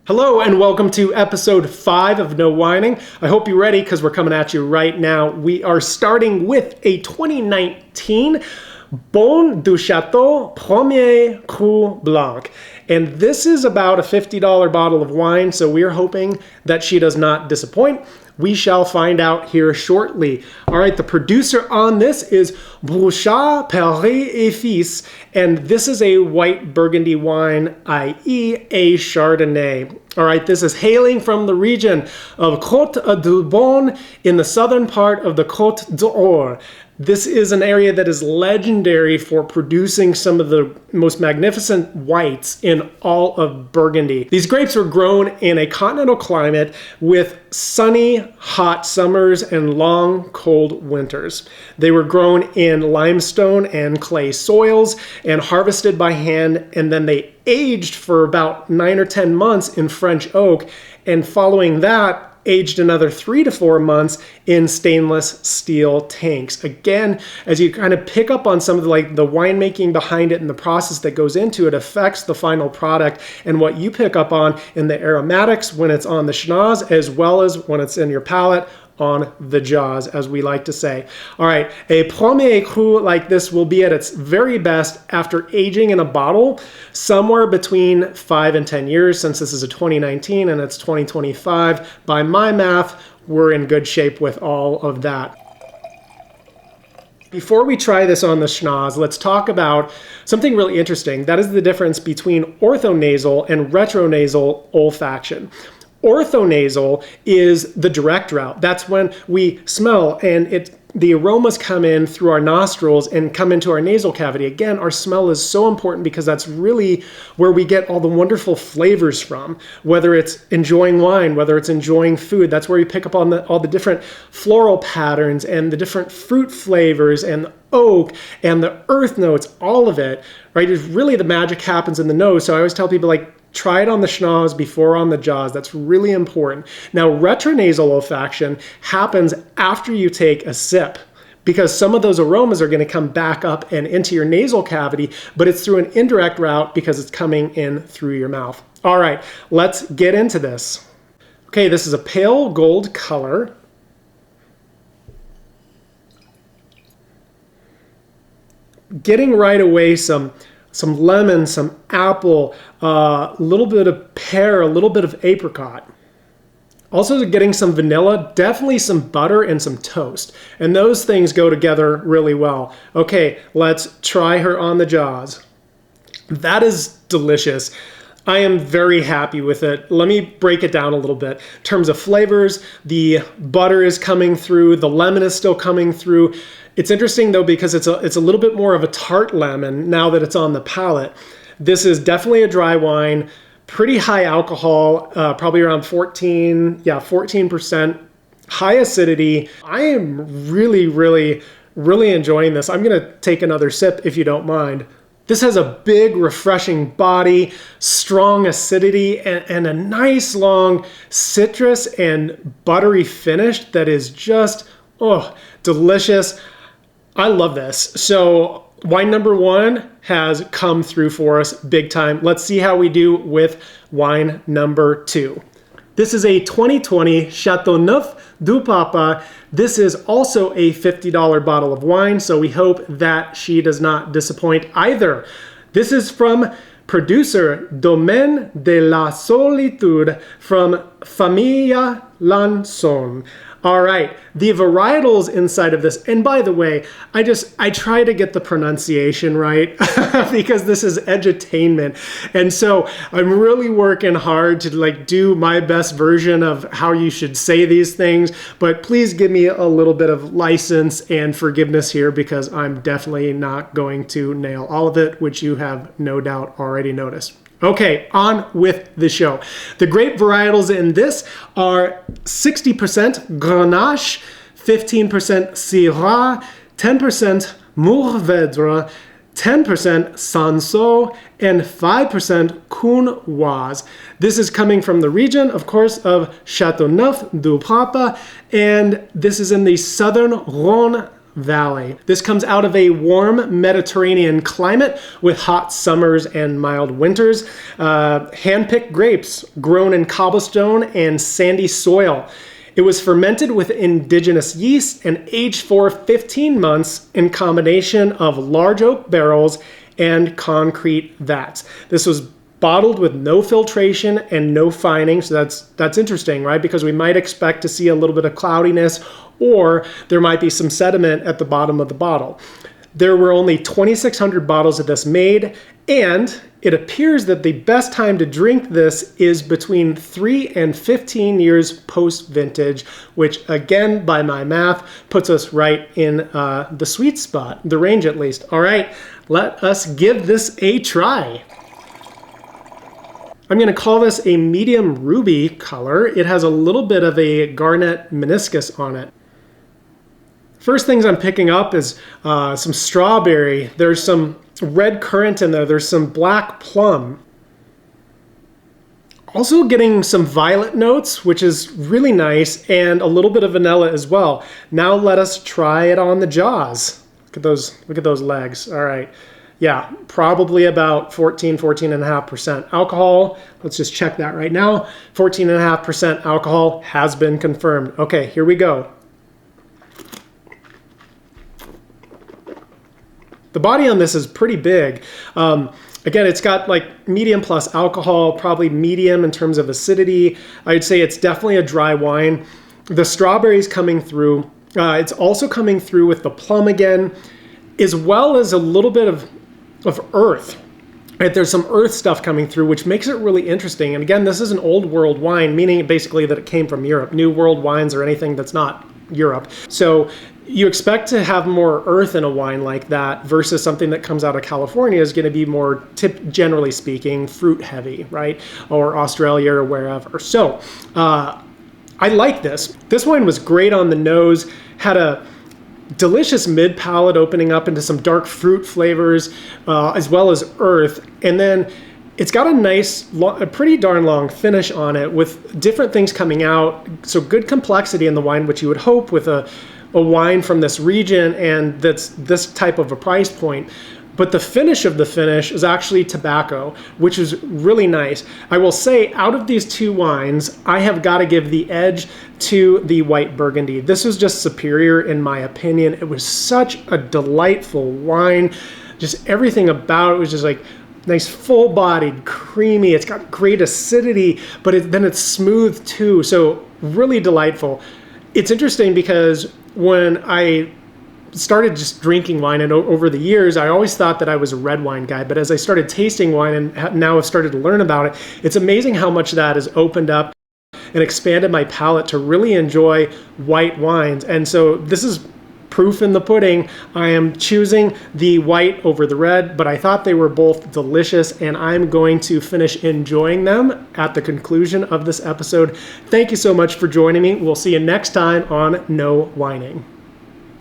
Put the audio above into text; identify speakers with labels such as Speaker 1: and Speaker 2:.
Speaker 1: Hello and welcome to episode 5 of No Whining. I hope you're ready because we're coming at you right now. We are starting with a 2019 Bon du Château Premier Cru Blanc. And this is about a $50 bottle of wine, so we're hoping that she does not disappoint. We shall find out here shortly. All right, the producer on this is Bouchard Père Fils, and this is a white Burgundy wine, i.e. a Chardonnay. All right, this is hailing from the region of Côte de Beaune in the southern part of the Côte d'Or. This is an area that is legendary for producing some of the most magnificent whites in all of Burgundy. These grapes were grown in a continental climate with sunny, hot summers and long, cold winters. They were grown in limestone and clay soils and harvested by hand, and then they aged for about 9 or 10 months in French oak, and following that, aged another 3 to 4 months in stainless steel tanks. Again, as you kind of pick up on some of the winemaking behind it and the process that goes into it affects the final product and what you pick up on in the aromatics when it's on the schnoz, as well as when it's in your palate on the jaws, as we like to say. All right, a Premier Cru like this will be at its very best after aging in a bottle somewhere between 5 and 10 years. Since this is a 2019 and it's 2025, by my math, we're in good shape with all of that. Before we try this on the schnoz, let's talk about something really interesting. That is the difference between orthonasal and retronasal olfaction. Orthonasal is the direct route. That's when we smell and the aromas come in through our nostrils and come into our nasal cavity. Again, our smell is so important because that's really where we get all the wonderful flavors from, whether it's enjoying wine, whether it's enjoying food. That's where you pick up on all the different floral patterns and the different fruit flavors and the oak and the earth notes, all of it, right? It's really the magic happens in the nose. So I always tell people, try it on the schnoz before on the jaws. That's really important. Now, retronasal olfaction happens after you take a sip because some of those aromas are going to come back up and into your nasal cavity, but it's through an indirect route because it's coming in through your mouth. All right, let's get into this. Okay, this is a pale gold color. Getting right away some lemon, some apple, a little bit of pear, a little bit of apricot. Also getting some vanilla, definitely some butter and some toast. And those things go together really well. Okay, let's try her on the jaws. That is delicious. I am very happy with it. Let me break it down a little bit. In terms of flavors, the butter is coming through, the lemon is still coming through. It's interesting though because it's a little bit more of a tart lemon now that it's on the palate. This is definitely a dry wine, pretty high alcohol, probably around 14%, high acidity. I am really, really, really enjoying this. I'm gonna take another sip if you don't mind. This has a big, refreshing body, strong acidity, and a nice long citrus and buttery finish that is just, delicious. I love this. So wine number 1 has come through for us big time. Let's see how we do with wine number 2. This is a 2020 Châteauneuf du Pape. This is also a $50 bottle of wine, so we hope that she does not disappoint either. This is from producer Domaine de la Solitude from Famille Lancon. All right, the varietals inside of this, and by the way, I try to get the pronunciation right because this is edutainment. And so I'm really working hard to do my best version of how you should say these things, but please give me a little bit of license and forgiveness here because I'm definitely not going to nail all of it, which you have no doubt already noticed. Okay, on with the show. The grape varietals in this are 60% Grenache, 15% Syrah, 10% Mourvèdre, 10% Sanso, and 5% Counoise. This is coming from the region, of course, of Châteauneuf du Pape, and this is in the southern Rhône Valley. This comes out of a warm Mediterranean climate with hot summers and mild winters. Hand-picked grapes grown in cobblestone and sandy soil. It was fermented with indigenous yeast and aged for 15 months in combination of large oak barrels and concrete vats. This was bottled with no filtration and no fining, so that's interesting, right? Because we might expect to see a little bit of cloudiness, or there might be some sediment at the bottom of the bottle. There were only 2,600 bottles of this made, and it appears that the best time to drink this is between 3 and 15 years post-vintage, which again, by my math, puts us right in the sweet spot, the range at least. All right, let us give this a try. I'm going to call this a medium ruby color. It has a little bit of a garnet meniscus on it. First things I'm picking up is some strawberry. There's some red currant in there. There's some black plum. Also getting some violet notes, which is really nice, and a little bit of vanilla as well. Now let us try it on the jaws. Look at those legs. All right. Yeah, probably about 14.5% alcohol. Let's just check that right now. 14.5% alcohol has been confirmed. Okay, here we go. The body on this is pretty big. Again, it's got like medium plus alcohol, probably medium in terms of acidity. I'd say it's definitely a dry wine. The strawberries coming through. It's also coming through with the plum again, as well as a little bit of earth. Right, there's some earth stuff coming through, which makes it really interesting. And again, this is an old world wine, meaning basically that it came from Europe. New world wines are anything that's not Europe. So you expect to have more earth in a wine like that versus something that comes out of California is going to be more, generally speaking, fruit heavy, right? Or Australia or wherever. So I like this. This wine was great on the nose, had a delicious mid palate opening up into some dark fruit flavors, as well as earth. And then it's got a nice, a pretty darn long finish on it with different things coming out. So good complexity in the wine, which you would hope with a wine from this region and that's this type of a price point. But the finish of the finish is actually tobacco, which is really nice. I will say, out of these two wines, I have got to give the edge to the White Burgundy. This was just superior in my opinion. It was such a delightful wine. Just everything about it was just like nice, full-bodied, creamy. It's got great acidity, but then it's smooth too. So really delightful. It's interesting because when I started just drinking wine, and over the years I always thought that I was a red wine guy, but as I started tasting wine and now have started to learn about it, it's amazing how much that has opened up and expanded my palate to really enjoy white wines. And so this is proof in the pudding. I am choosing the white over the red, but I thought they were both delicious, and I'm going to finish enjoying them at the conclusion of this episode. Thank you so much for joining me. We'll see you next time on No Whining.